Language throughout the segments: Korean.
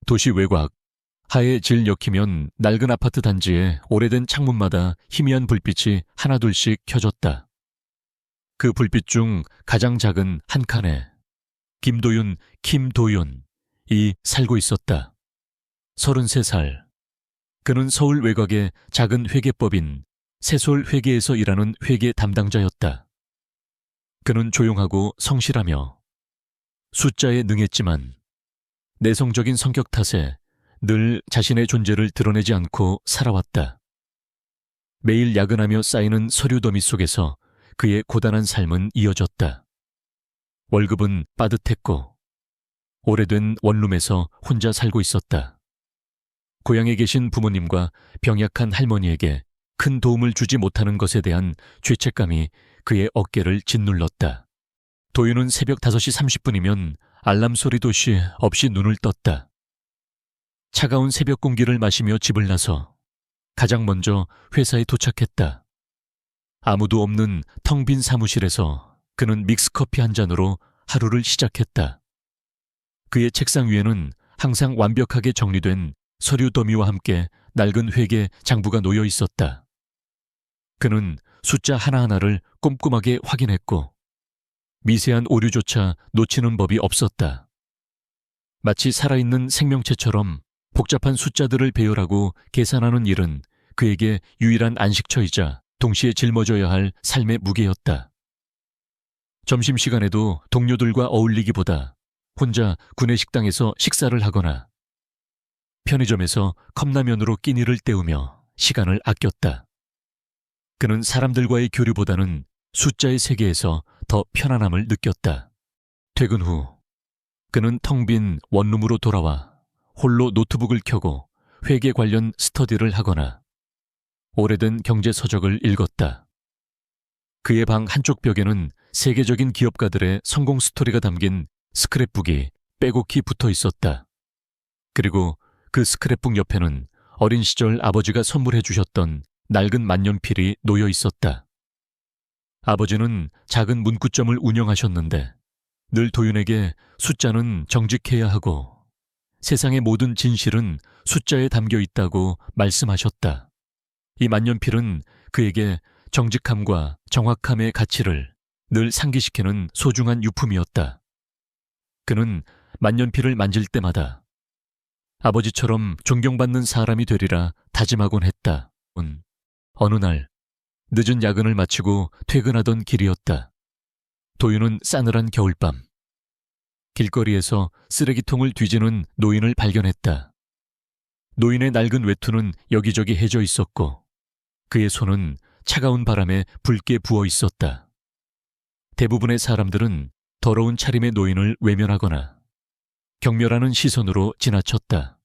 도시 외곽, 하에 질 역히면 낡은 아파트 단지에 오래된 창문마다 희미한 불빛이 하나둘씩 켜졌다. 그 불빛 중 가장 작은 한 칸에 김도윤이 살고 있었다. 33살. 그는 서울 외곽의 작은 회계법인 세솔 회계에서 일하는 회계 담당자였다. 그는 조용하고 성실하며 숫자에 능했지만 내성적인 성격 탓에 늘 자신의 존재를 드러내지 않고 살아왔다. 매일 야근하며 쌓이는 서류 더미 속에서 그의 고단한 삶은 이어졌다. 월급은 빠듯했고 오래된 원룸에서 혼자 살고 있었다. 고향에 계신 부모님과 병약한 할머니에게 큰 도움을 주지 못하는 것에 대한 죄책감이 그의 어깨를 짓눌렀다. 도윤은 새벽 5시 30분이면 알람 소리도 없이 눈을 떴다. 차가운 새벽 공기를 마시며 집을 나서 가장 먼저 회사에 도착했다. 아무도 없는 텅 빈 사무실에서 그는 믹스커피 한 잔으로 하루를 시작했다. 그의 책상 위에는 항상 완벽하게 정리된 서류 더미와 함께 낡은 회계 장부가 놓여 있었다. 그는 숫자 하나하나를 꼼꼼하게 확인했고 미세한 오류조차 놓치는 법이 없었다. 마치 살아있는 생명체처럼 복잡한 숫자들을 배열하고 계산하는 일은 그에게 유일한 안식처이자 동시에 짊어져야 할 삶의 무게였다. 점심시간에도 동료들과 어울리기보다 혼자 구내식당에서 식사를 하거나 편의점에서 컵라면으로 끼니를 때우며 시간을 아꼈다. 그는 사람들과의 교류보다는 숫자의 세계에서 더 편안함을 느꼈다. 퇴근 후 그는 텅 빈 원룸으로 돌아와 홀로 노트북을 켜고 회계 관련 스터디를 하거나 오래된 경제 서적을 읽었다. 그의 방 한쪽 벽에는 세계적인 기업가들의 성공 스토리가 담긴 스크랩북이 빼곡히 붙어 있었다. 그리고 그 스크랩북 옆에는 어린 시절 아버지가 선물해 주셨던 낡은 만년필이 놓여 있었다. 아버지는 작은 문구점을 운영하셨는데 늘 도윤에게 숫자는 정직해야 하고 세상의 모든 진실은 숫자에 담겨 있다고 말씀하셨다. 이 만년필은 그에게 정직함과 정확함의 가치를 늘 상기시키는 소중한 유품이었다. 그는 만년필을 만질 때마다 아버지처럼 존경받는 사람이 되리라 다짐하곤 했다. 어느 날 늦은 야근을 마치고 퇴근하던 길이었다. 도윤은 싸늘한 겨울밤 길거리에서 쓰레기통을 뒤지는 노인을 발견했다. 노인의 낡은 외투는 여기저기 해져 있었고 그의 손은 차가운 바람에 붉게 부어 있었다. 대부분의 사람들은 더러운 차림의 노인을 외면하거나 경멸하는 시선으로 지나쳤다.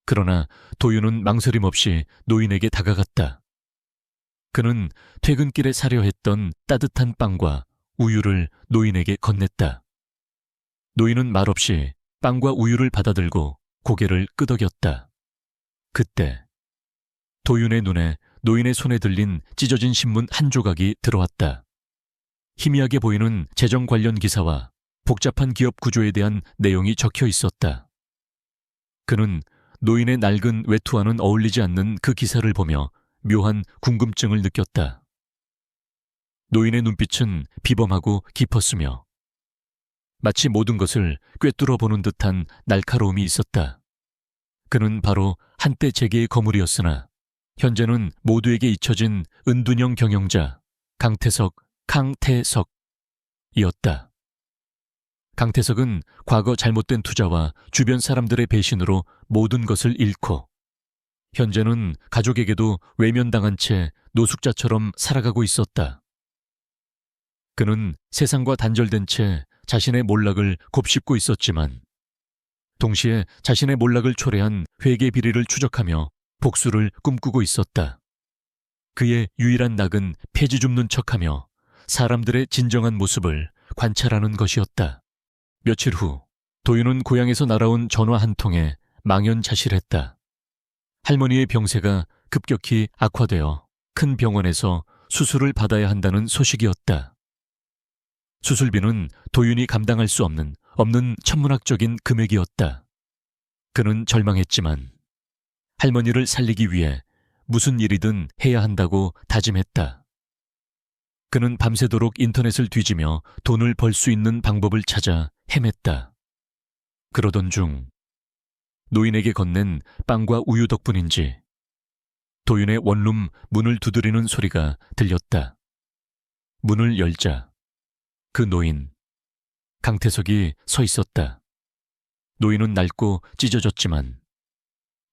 그러나 도윤은 망설임 없이 노인에게 다가갔다. 그는 퇴근길에 사려 했던 따뜻한 빵과 우유를 노인에게 건넸다. 노인은 말없이 빵과 우유를 받아들고 고개를 끄덕였다. 그때 도윤의 눈에 노인의 손에 들린 찢어진 신문 한 조각이 들어왔다. 희미하게 보이는 재정 관련 기사와 복잡한 기업 구조에 대한 내용이 적혀 있었다. 그는 노인의 낡은 외투와는 어울리지 않는 그 기사를 보며 묘한 궁금증을 느꼈다. 노인의 눈빛은 비범하고 깊었으며 마치 모든 것을 꿰뚫어 보는 듯한 날카로움이 있었다. 그는 바로 한때 재계의 거물이었으나 현재는 모두에게 잊혀진 은둔형 경영자 강태석이었다. 강태석은 과거 잘못된 투자와 주변 사람들의 배신으로 모든 것을 잃고 현재는 가족에게도 외면당한 채 노숙자처럼 살아가고 있었다. 그는 세상과 단절된 채 자신의 몰락을 곱씹고 있었지만 동시에 자신의 몰락을 초래한 회계 비리를 추적하며 복수를 꿈꾸고 있었다. 그의 유일한 낙은 폐지 줍는 척하며 사람들의 진정한 모습을 관찰하는 것이었다. 며칠 후 도윤은 고향에서 날아온 전화 한 통에 망연자실했다. 할머니의 병세가 급격히 악화되어 큰 병원에서 수술을 받아야 한다는 소식이었다. 수술비는 도윤이 감당할 수 없는 천문학적인 금액이었다. 그는 절망했지만 할머니를 살리기 위해 무슨 일이든 해야 한다고 다짐했다. 그는 밤새도록 인터넷을 뒤지며 돈을 벌 수 있는 방법을 찾아 헤맸다. 그러던 중 노인에게 건넨 빵과 우유 덕분인지 도윤의 원룸 문을 두드리는 소리가 들렸다. 문을 열자 그 노인, 강태석이 서 있었다. 노인은 낡고 찢어졌지만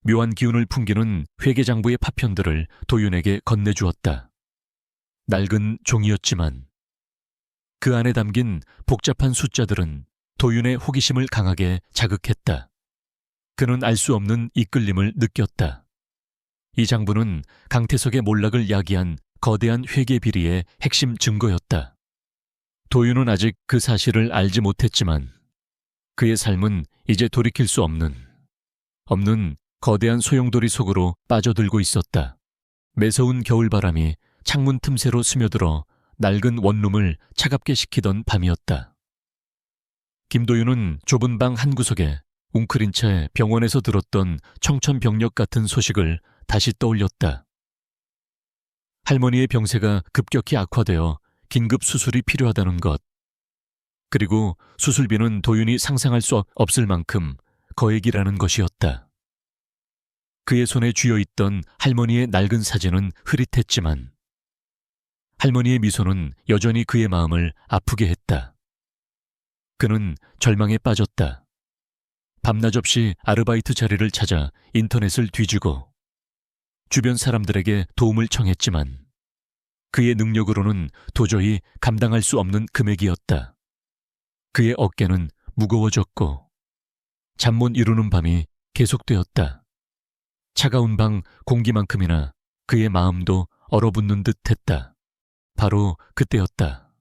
묘한 기운을 풍기는 회계장부의 파편들을 도윤에게 건네주었다. 낡은 종이였지만 그 안에 담긴 복잡한 숫자들은 도윤의 호기심을 강하게 자극했다. 그는 알 수 없는 이끌림을 느꼈다. 이 장부는 강태석의 몰락을 야기한 거대한 회계 비리의 핵심 증거였다. 도윤은 아직 그 사실을 알지 못했지만 그의 삶은 이제 돌이킬 수 없는 거대한 소용돌이 속으로 빠져들고 있었다. 매서운 겨울바람이 창문 틈새로 스며들어 낡은 원룸을 차갑게 식히던 밤이었다. 김도윤은 좁은 방 한 구석에 웅크린 채 병원에서 들었던 청천벽력 같은 소식을 다시 떠올렸다. 할머니의 병세가 급격히 악화되어 긴급 수술이 필요하다는 것. 그리고 수술비는 도윤이 상상할 수 없을 만큼 거액이라는 것이었다. 그의 손에 쥐어있던 할머니의 낡은 사진은 흐릿했지만 할머니의 미소는 여전히 그의 마음을 아프게 했다. 그는 절망에 빠졌다. 밤낮 없이 아르바이트 자리를 찾아 인터넷을 뒤지고 주변 사람들에게 도움을 청했지만 그의 능력으로는 도저히 감당할 수 없는 금액이었다. 그의 어깨는 무거워졌고 잠 못 이루는 밤이 계속되었다. 차가운 방 공기만큼이나 그의 마음도 얼어붙는 듯 했다. 바로 그때였다.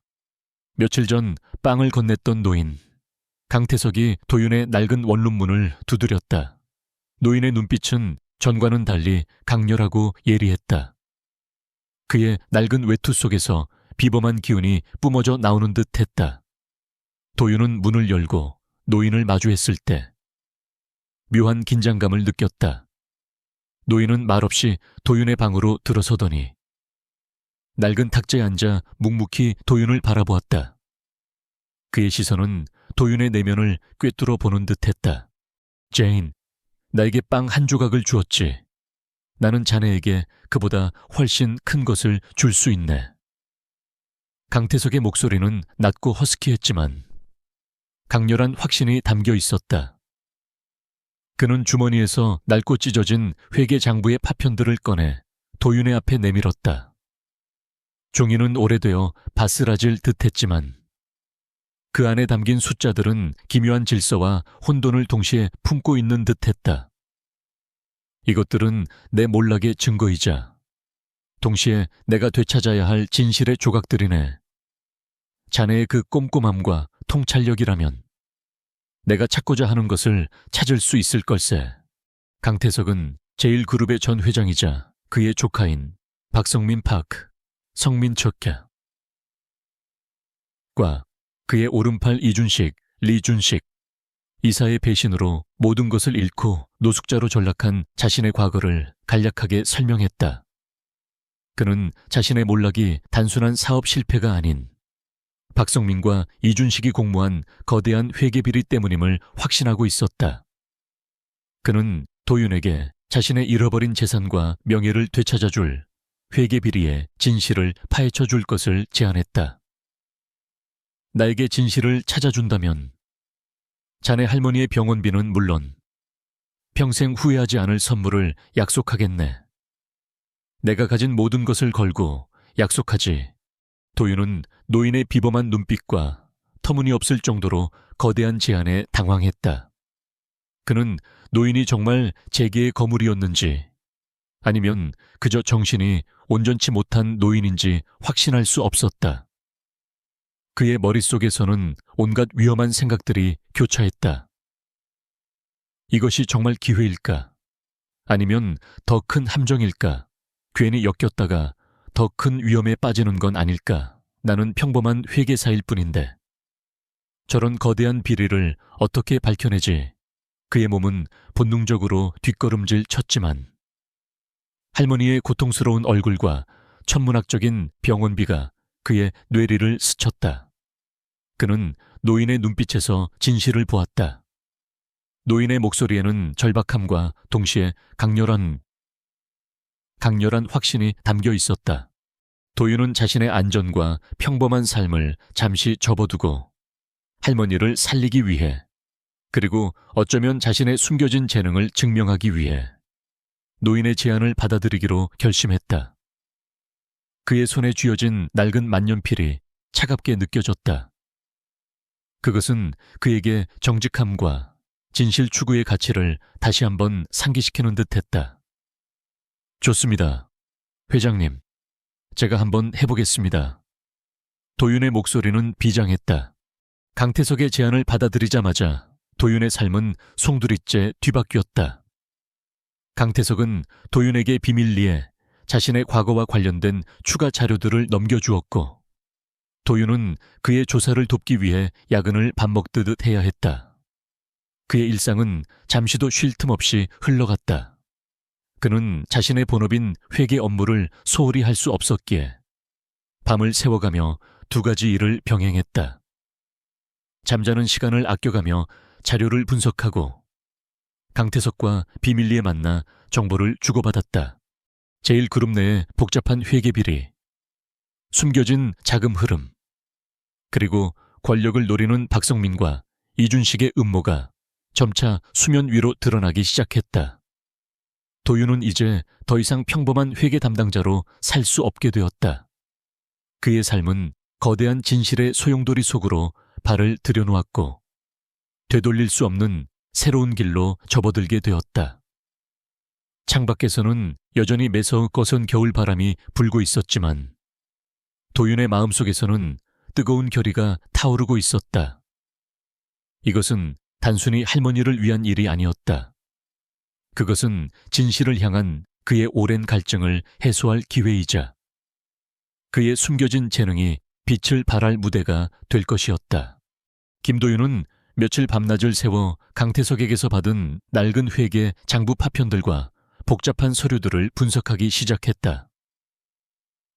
며칠 전 빵을 건넸던 노인, 강태석이 도윤의 낡은 원룸 문을 두드렸다. 노인의 눈빛은 전과는 달리 강렬하고 예리했다. 그의 낡은 외투 속에서 비범한 기운이 뿜어져 나오는 듯 했다. 도윤은 문을 열고 노인을 마주했을 때 묘한 긴장감을 느꼈다. 노인은 말없이 도윤의 방으로 들어서더니 낡은 탁자에 앉아 묵묵히 도윤을 바라보았다. 그의 시선은 도윤의 내면을 꿰뚫어 보는 듯했다. 제인, 나에게 빵 한 조각을 주었지. 나는 자네에게 그보다 훨씬 큰 것을 줄 수 있네. 강태석의 목소리는 낮고 허스키했지만 강렬한 확신이 담겨 있었다. 그는 주머니에서 낡고 찢어진 회계 장부의 파편들을 꺼내 도윤의 앞에 내밀었다. 종이는 오래되어 바스라질 듯했지만 그 안에 담긴 숫자들은 기묘한 질서와 혼돈을 동시에 품고 있는 듯했다. 이것들은 내 몰락의 증거이자 동시에 내가 되찾아야 할 진실의 조각들이네. 자네의 그 꼼꼼함과 통찰력이라면 내가 찾고자 하는 것을 찾을 수 있을 걸세. 강태석은 제1그룹의 전 회장이자 그의 조카인 박성민 파크, 성민척가 과 그의 오른팔 이준식, 리준식, 이사의 배신으로 모든 것을 잃고 노숙자로 전락한 자신의 과거를 간략하게 설명했다. 그는 자신의 몰락이 단순한 사업 실패가 아닌 박성민과 이준식이 공모한 거대한 회계비리 때문임을 확신하고 있었다. 그는 도윤에게 자신의 잃어버린 재산과 명예를 되찾아줄 회계비리의 진실을 파헤쳐줄 것을 제안했다. 나에게 진실을 찾아준다면 자네 할머니의 병원비는 물론 평생 후회하지 않을 선물을 약속하겠네. 내가 가진 모든 것을 걸고 약속하지. 도윤은 노인의 비범한 눈빛과 터무니없을 정도로 거대한 제안에 당황했다. 그는 노인이 정말 재계의 거물이었는지 아니면 그저 정신이 온전치 못한 노인인지 확신할 수 없었다. 그의 머릿속에서는 온갖 위험한 생각들이 교차했다. 이것이 정말 기회일까? 아니면 더 큰 함정일까? 괜히 엮였다가 더 큰 위험에 빠지는 건 아닐까? 나는 평범한 회계사일 뿐인데 저런 거대한 비리를 어떻게 밝혀내지? 그의 몸은 본능적으로 뒷걸음질 쳤지만 할머니의 고통스러운 얼굴과 천문학적인 병원비가 그의 뇌리를 스쳤다. 그는 노인의 눈빛에서 진실을 보았다. 노인의 목소리에는 절박함과 동시에 강렬한 확신이 담겨 있었다. 도윤은 자신의 안전과 평범한 삶을 잠시 접어두고 할머니를 살리기 위해, 그리고 어쩌면 자신의 숨겨진 재능을 증명하기 위해 노인의 제안을 받아들이기로 결심했다. 그의 손에 쥐어진 낡은 만년필이 차갑게 느껴졌다. 그것은 그에게 정직함과 진실 추구의 가치를 다시 한번 상기시키는 듯했다. 좋습니다. 회장님, 제가 한번 해보겠습니다. 도윤의 목소리는 비장했다. 강태석의 제안을 받아들이자마자 도윤의 삶은 송두리째 뒤바뀌었다. 강태석은 도윤에게 비밀리에 자신의 과거와 관련된 추가 자료들을 넘겨주었고, 도윤은 그의 조사를 돕기 위해 야근을 밥 먹듯 해야 했다. 그의 일상은 잠시도 쉴 틈 없이 흘러갔다. 그는 자신의 본업인 회계 업무를 소홀히 할 수 없었기에 밤을 새워가며 두 가지 일을 병행했다. 잠자는 시간을 아껴가며 자료를 분석하고 강태석과 비밀리에 만나 정보를 주고받았다. 제1그룹 내의 복잡한 회계 비리, 숨겨진 자금 흐름, 그리고 권력을 노리는 박성민과 이준식의 음모가 점차 수면 위로 드러나기 시작했다. 도윤은 이제 더 이상 평범한 회계 담당자로 살 수 없게 되었다. 그의 삶은 거대한 진실의 소용돌이 속으로 발을 들여놓았고 되돌릴 수 없는 새로운 길로 접어들게 되었다. 창밖에서는 여전히 매서운 겨울바람이 불고 있었지만 도윤의 마음속에서는 뜨거운 결의가 타오르고 있었다. 이것은 단순히 할머니를 위한 일이 아니었다. 그것은 진실을 향한 그의 오랜 갈증을 해소할 기회이자 그의 숨겨진 재능이 빛을 발할 무대가 될 것이었다. 김도윤은 며칠 밤낮을 새워 강태석에게서 받은 낡은 회계 장부 파편들과 복잡한 서류들을 분석하기 시작했다.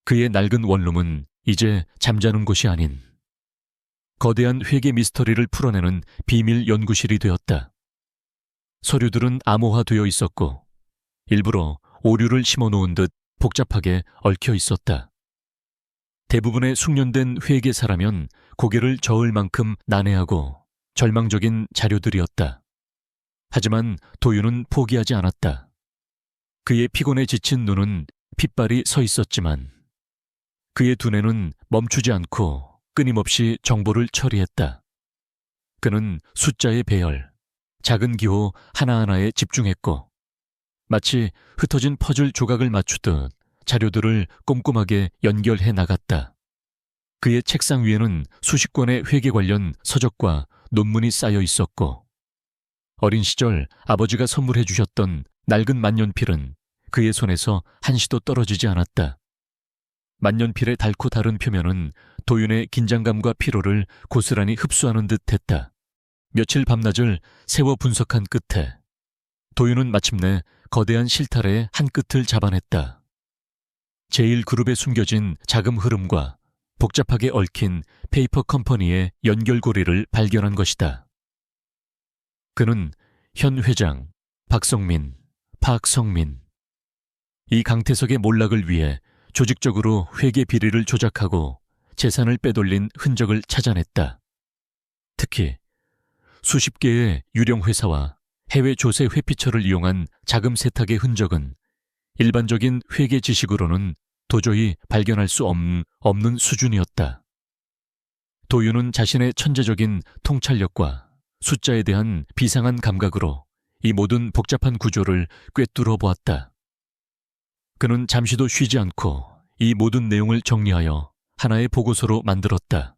그의 낡은 원룸은 이제 잠자는 곳이 아닌 거대한 회계 미스터리를 풀어내는 비밀 연구실이 되었다. 서류들은 암호화되어 있었고 일부러 오류를 심어놓은 듯 복잡하게 얽혀 있었다. 대부분의 숙련된 회계사라면 고개를 저을 만큼 난해하고 절망적인 자료들이었다. 하지만 도윤은 포기하지 않았다. 그의 피곤에 지친 눈은 핏발이 서 있었지만 그의 두뇌는 멈추지 않고 끊임없이 정보를 처리했다. 그는 숫자의 배열, 작은 기호 하나하나에 집중했고 마치 흩어진 퍼즐 조각을 맞추듯 자료들을 꼼꼼하게 연결해 나갔다. 그의 책상 위에는 수십 권의 회계 관련 서적과 논문이 쌓여 있었고 어린 시절 아버지가 선물해 주셨던 낡은 만년필은 그의 손에서 한시도 떨어지지 않았다. 만년필의 닳고 다른 표면은 도윤의 긴장감과 피로를 고스란히 흡수하는 듯했다. 며칠 밤낮을 세워 분석한 끝에 도윤은 마침내 거대한 실타래의 한 끝을 잡아냈다. 제1그룹에 숨겨진 자금 흐름과 복잡하게 얽힌 페이퍼 컴퍼니의 연결고리를 발견한 것이다. 그는 현 회장, 박성민, 박성민, 이 강태석의 몰락을 위해 조직적으로 회계 비리를 조작하고 재산을 빼돌린 흔적을 찾아냈다. 특히 수십 개의 유령 회사와 해외 조세 회피처를 이용한 자금 세탁의 흔적은 일반적인 회계 지식으로는 도저히 발견할 수 없는 수준이었다. 도윤은 자신의 천재적인 통찰력과 숫자에 대한 비상한 감각으로 이 모든 복잡한 구조를 꿰뚫어 보았다. 그는 잠시도 쉬지 않고 이 모든 내용을 정리하여 하나의 보고서로 만들었다.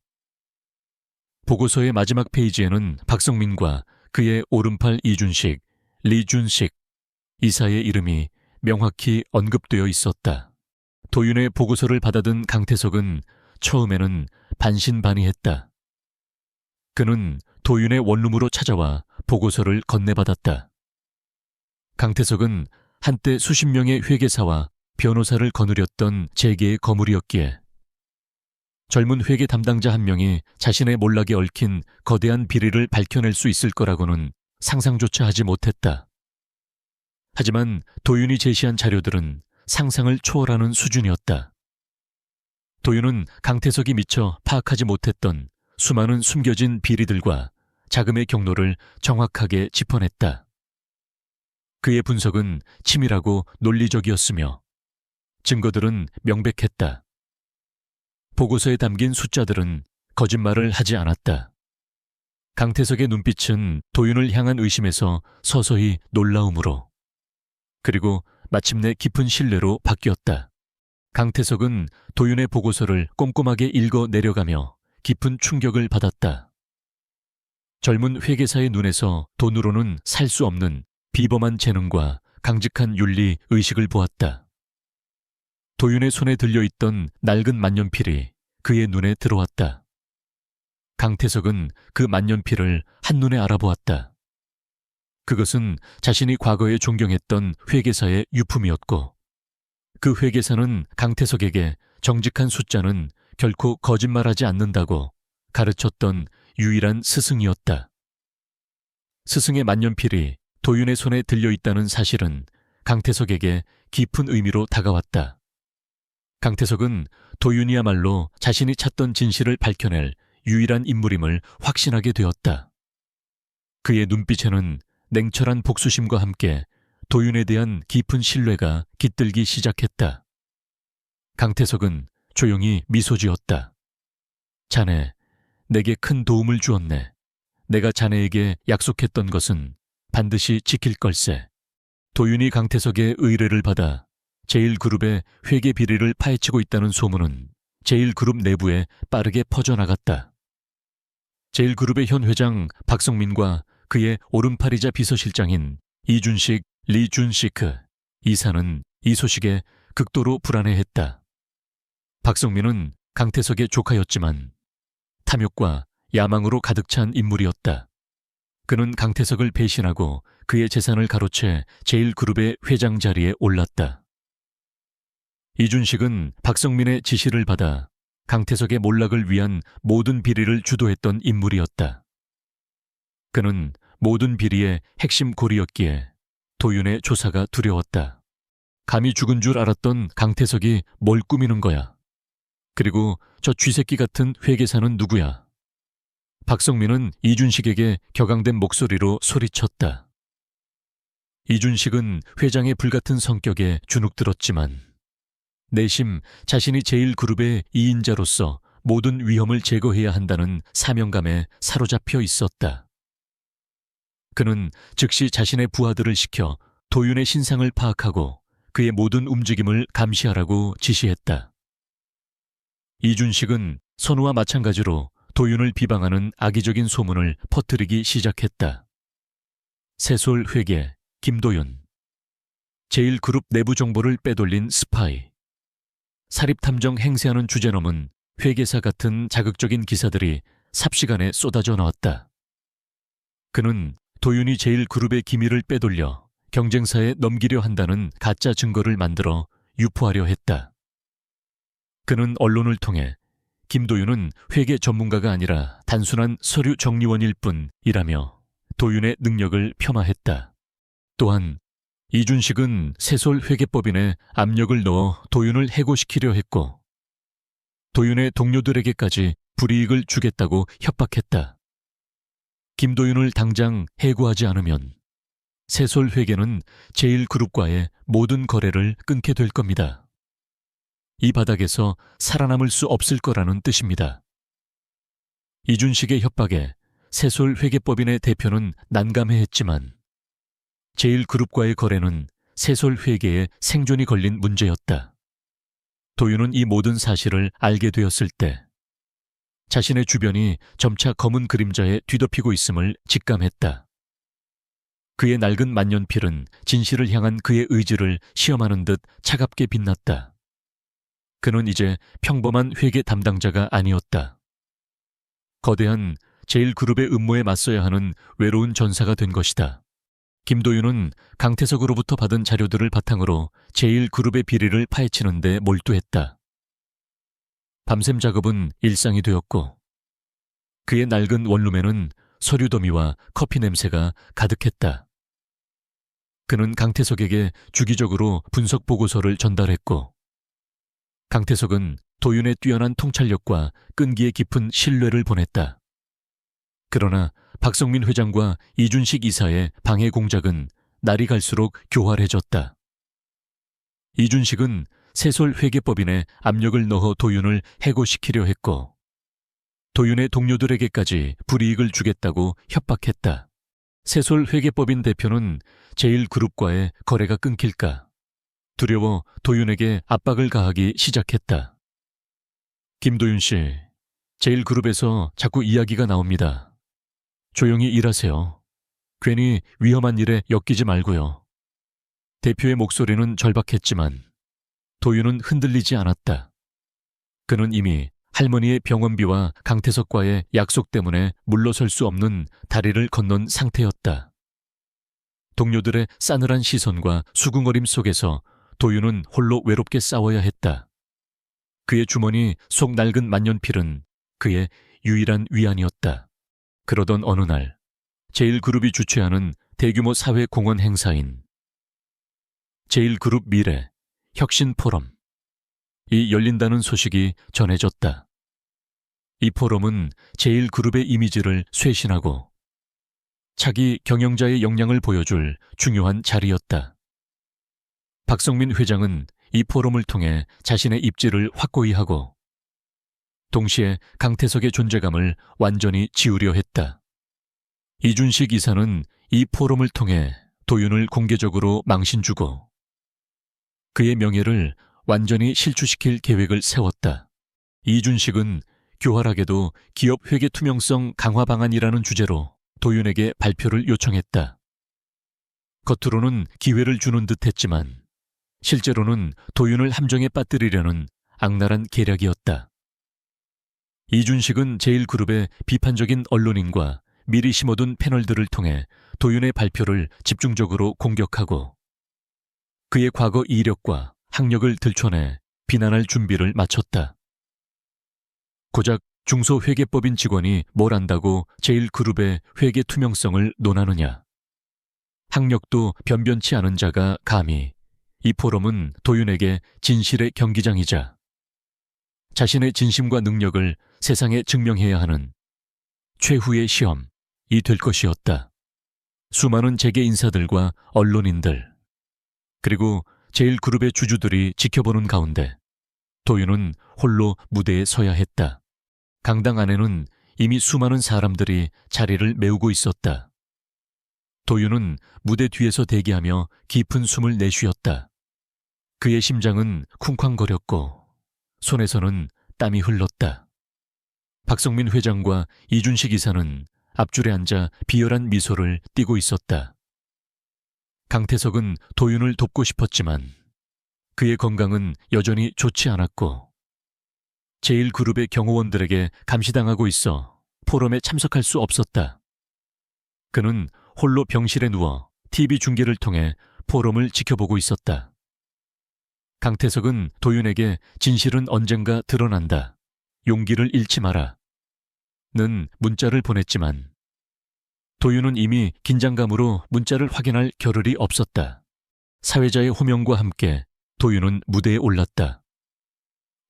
보고서의 마지막 페이지에는 박성민과 그의 오른팔 이준식, 리준식 이사의 이름이 명확히 언급되어 있었다. 도윤의 보고서를 받아든 강태석은 처음에는 반신반의했다. 그는 도윤의 원룸으로 찾아와 보고서를 건네받았다. 강태석은 한때 수십 명의 회계사와 변호사를 거느렸던 재계의 거물이었기에 젊은 회계 담당자 한 명이 자신의 몰락에 얽힌 거대한 비리를 밝혀낼 수 있을 거라고는 상상조차 하지 못했다. 하지만 도윤이 제시한 자료들은 상상을 초월하는 수준이었다. 도윤은 강태석이 미처 파악하지 못했던 수많은 숨겨진 비리들과 자금의 경로를 정확하게 짚어냈다. 그의 분석은 치밀하고 논리적이었으며 증거들은 명백했다. 보고서에 담긴 숫자들은 거짓말을 하지 않았다. 강태석의 눈빛은 도윤을 향한 의심에서 서서히 놀라움으로, 그리고 마침내 깊은 신뢰로 바뀌었다. 강태석은 도윤의 보고서를 꼼꼼하게 읽어 내려가며 깊은 충격을 받았다. 젊은 회계사의 눈에서 돈으로는 살 수 없는 비범한 재능과 강직한 윤리 의식을 보았다. 도윤의 손에 들려있던 낡은 만년필이 그의 눈에 들어왔다. 강태석은 그 만년필을 한눈에 알아보았다. 그것은 자신이 과거에 존경했던 회계사의 유품이었고, 그 회계사는 강태석에게 정직한 숫자는 결코 거짓말하지 않는다고 가르쳤던 유일한 스승이었다. 스승의 만년필이 도윤의 손에 들려있다는 사실은 강태석에게 깊은 의미로 다가왔다. 강태석은 도윤이야말로 자신이 찾던 진실을 밝혀낼 유일한 인물임을 확신하게 되었다. 그의 눈빛에는 냉철한 복수심과 함께 도윤에 대한 깊은 신뢰가 깃들기 시작했다. 강태석은 조용히 미소 지었다. 자네, 내게 큰 도움을 주었네. 내가 자네에게 약속했던 것은 반드시 지킬 걸세. 도윤이 강태석의 의뢰를 받아 제일그룹의 회계 비리를 파헤치고 있다는 소문은 제일그룹 내부에 빠르게 퍼져나갔다. 제일그룹의 현 회장 박성민과 그의 오른팔이자 비서실장인 이준식, 리준시크 이사는 이 소식에 극도로 불안해했다. 박성민은 강태석의 조카였지만 탐욕과 야망으로 가득 찬 인물이었다. 그는 강태석을 배신하고 그의 재산을 가로채 제일그룹의 회장 자리에 올랐다. 이준식은 박성민의 지시를 받아 강태석의 몰락을 위한 모든 비리를 주도했던 인물이었다. 그는 모든 비리의 핵심 고리였기에 도윤의 조사가 두려웠다. 감히 죽은 줄 알았던 강태석이 뭘 꾸미는 거야. 그리고 저 쥐새끼 같은 회계사는 누구야? 박성민은 이준식에게 격앙된 목소리로 소리쳤다. 이준식은 회장의 불같은 성격에 주눅들었지만 내심 자신이 제일그룹의 2인자로서 모든 위험을 제거해야 한다는 사명감에 사로잡혀 있었다. 그는 즉시 자신의 부하들을 시켜 도윤의 신상을 파악하고 그의 모든 움직임을 감시하라고 지시했다. 이준식은 선우와 마찬가지로 도윤을 비방하는 악의적인 소문을 퍼뜨리기 시작했다. 세솔회계, 김도윤, 제일그룹 내부 정보를 빼돌린 스파이, 사립탐정 행세하는 주제넘은 회계사 같은 자극적인 기사들이 삽시간에 쏟아져 나왔다. 그는 도윤이 제일그룹의 기밀을 빼돌려 경쟁사에 넘기려 한다는 가짜 증거를 만들어 유포하려 했다. 그는 언론을 통해 김도윤은 회계 전문가가 아니라 단순한 서류 정리원일 뿐이라며 도윤의 능력을 폄하했다. 또한 이준식은 세솔회계법인에 압력을 넣어 도윤을 해고시키려 했고 도윤의 동료들에게까지 불이익을 주겠다고 협박했다. 김도윤을 당장 해고하지 않으면 세솔회계는 제일그룹과의 모든 거래를 끊게 될 겁니다. 이 바닥에서 살아남을 수 없을 거라는 뜻입니다. 이준식의 협박에 세솔회계법인의 대표는 난감해했지만 제일그룹과의 거래는 세솔회계의 생존이 걸린 문제였다. 도윤은 이 모든 사실을 알게 되었을 때 자신의 주변이 점차 검은 그림자에 뒤덮이고 있음을 직감했다. 그의 낡은 만년필은 진실을 향한 그의 의지를 시험하는 듯 차갑게 빛났다. 그는 이제 평범한 회계 담당자가 아니었다. 거대한 제1그룹의 음모에 맞서야 하는 외로운 전사가 된 것이다. 김도윤은 강태석으로부터 받은 자료들을 바탕으로 제1그룹의 비리를 파헤치는 데 몰두했다. 밤샘 작업은 일상이 되었고 그의 낡은 원룸에는 서류 더미와 커피 냄새가 가득했다. 그는 강태석에게 주기적으로 분석 보고서를 전달했고 강태석은 도윤의 뛰어난 통찰력과 끈기의 깊은 신뢰를 보냈다. 그러나 박성민 회장과 이준식 이사의 방해 공작은 날이 갈수록 교활해졌다. 이준식은 세솔 회계법인에 압력을 넣어 도윤을 해고시키려 했고 도윤의 동료들에게까지 불이익을 주겠다고 협박했다. 세솔 회계법인 대표는 제1그룹과의 거래가 끊길까 두려워 도윤에게 압박을 가하기 시작했다. 김도윤 씨, 제1그룹에서 자꾸 이야기가 나옵니다. 조용히 일하세요. 괜히 위험한 일에 엮이지 말고요. 대표의 목소리는 절박했지만 도윤은 흔들리지 않았다. 그는 이미 할머니의 병원비와 강태석과의 약속 때문에 물러설 수 없는 다리를 건넌 상태였다. 동료들의 싸늘한 시선과 수긍어림 속에서 도윤은 홀로 외롭게 싸워야 했다. 그의 주머니 속 낡은 만년필은 그의 유일한 위안이었다. 그러던 어느 날 제1그룹이 주최하는 대규모 사회공헌 행사인 제1그룹 미래 혁신 포럼이 열린다는 소식이 전해졌다. 이 포럼은 제1그룹의 이미지를 쇄신하고 차기 경영자의 역량을 보여줄 중요한 자리였다. 박성민 회장은 이 포럼을 통해 자신의 입지를 확고히 하고 동시에 강태석의 존재감을 완전히 지우려 했다. 이준식 이사는 이 포럼을 통해 도윤을 공개적으로 망신주고 그의 명예를 완전히 실추시킬 계획을 세웠다. 이준식은 교활하게도 기업 회계 투명성 강화 방안이라는 주제로 도윤에게 발표를 요청했다. 겉으로는 기회를 주는 듯 했지만 실제로는 도윤을 함정에 빠뜨리려는 악랄한 계략이었다. 이준식은 제1그룹의 비판적인 언론인과 미리 심어둔 패널들을 통해 도윤의 발표를 집중적으로 공격하고 그의 과거 이력과 학력을 들춰내 비난할 준비를 마쳤다. 고작 중소회계법인 직원이 뭘 안다고 제1그룹의 회계 투명성을 논하느냐. 학력도 변변치 않은 자가 감히 이 포럼은 도윤에게 진실의 경기장이자 자신의 진심과 능력을 세상에 증명해야 하는 최후의 시험이 될 것이었다. 수많은 재계 인사들과 언론인들 그리고 제1그룹의 주주들이 지켜보는 가운데 도윤은 홀로 무대에 서야 했다. 강당 안에는 이미 수많은 사람들이 자리를 메우고 있었다. 도윤은 무대 뒤에서 대기하며 깊은 숨을 내쉬었다. 그의 심장은 쿵쾅거렸고 손에서는 땀이 흘렀다. 박성민 회장과 이준식 이사는 앞줄에 앉아 비열한 미소를 띠고 있었다. 강태석은 도윤을 돕고 싶었지만 그의 건강은 여전히 좋지 않았고 제1그룹의 경호원들에게 감시당하고 있어 포럼에 참석할 수 없었다. 그는 홀로 병실에 누워 TV 중계를 통해 포럼을 지켜보고 있었다. 강태석은 도윤에게 진실은 언젠가 드러난다. 용기를 잃지 마라. 는 문자를 보냈지만 도윤은 이미 긴장감으로 문자를 확인할 겨를이 없었다. 사회자의 호명과 함께 도윤은 무대에 올랐다.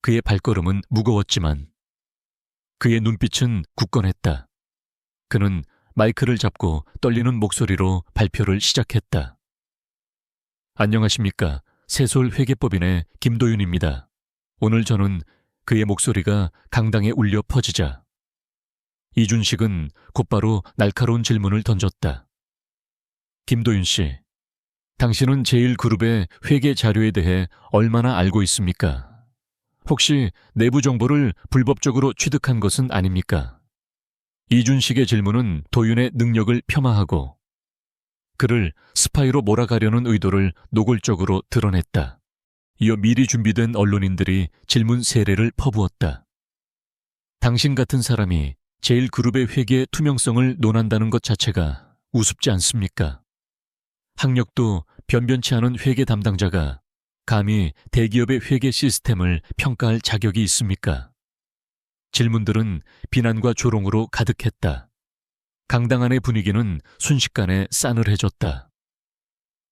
그의 발걸음은 무거웠지만 그의 눈빛은 굳건했다. 그는 마이크를 잡고 떨리는 목소리로 발표를 시작했다. 안녕하십니까. 세솔 회계법인의 김도윤입니다. 오늘 저는 그의 목소리가 강당에 울려 퍼지자 이준식은 곧바로 날카로운 질문을 던졌다. 김도윤 씨, 당신은 제1그룹의 회계 자료에 대해 얼마나 알고 있습니까? 혹시 내부 정보를 불법적으로 취득한 것은 아닙니까? 이준식의 질문은 도윤의 능력을 폄하하고 그를 스파이로 몰아가려는 의도를 노골적으로 드러냈다. 이어 미리 준비된 언론인들이 질문 세례를 퍼부었다. 당신 같은 사람이 제1그룹의 회계 투명성을 논한다는 것 자체가 우습지 않습니까? 학력도 변변치 않은 회계 담당자가 감히 대기업의 회계 시스템을 평가할 자격이 있습니까? 질문들은 비난과 조롱으로 가득했다. 강당 안의 분위기는 순식간에 싸늘해졌다.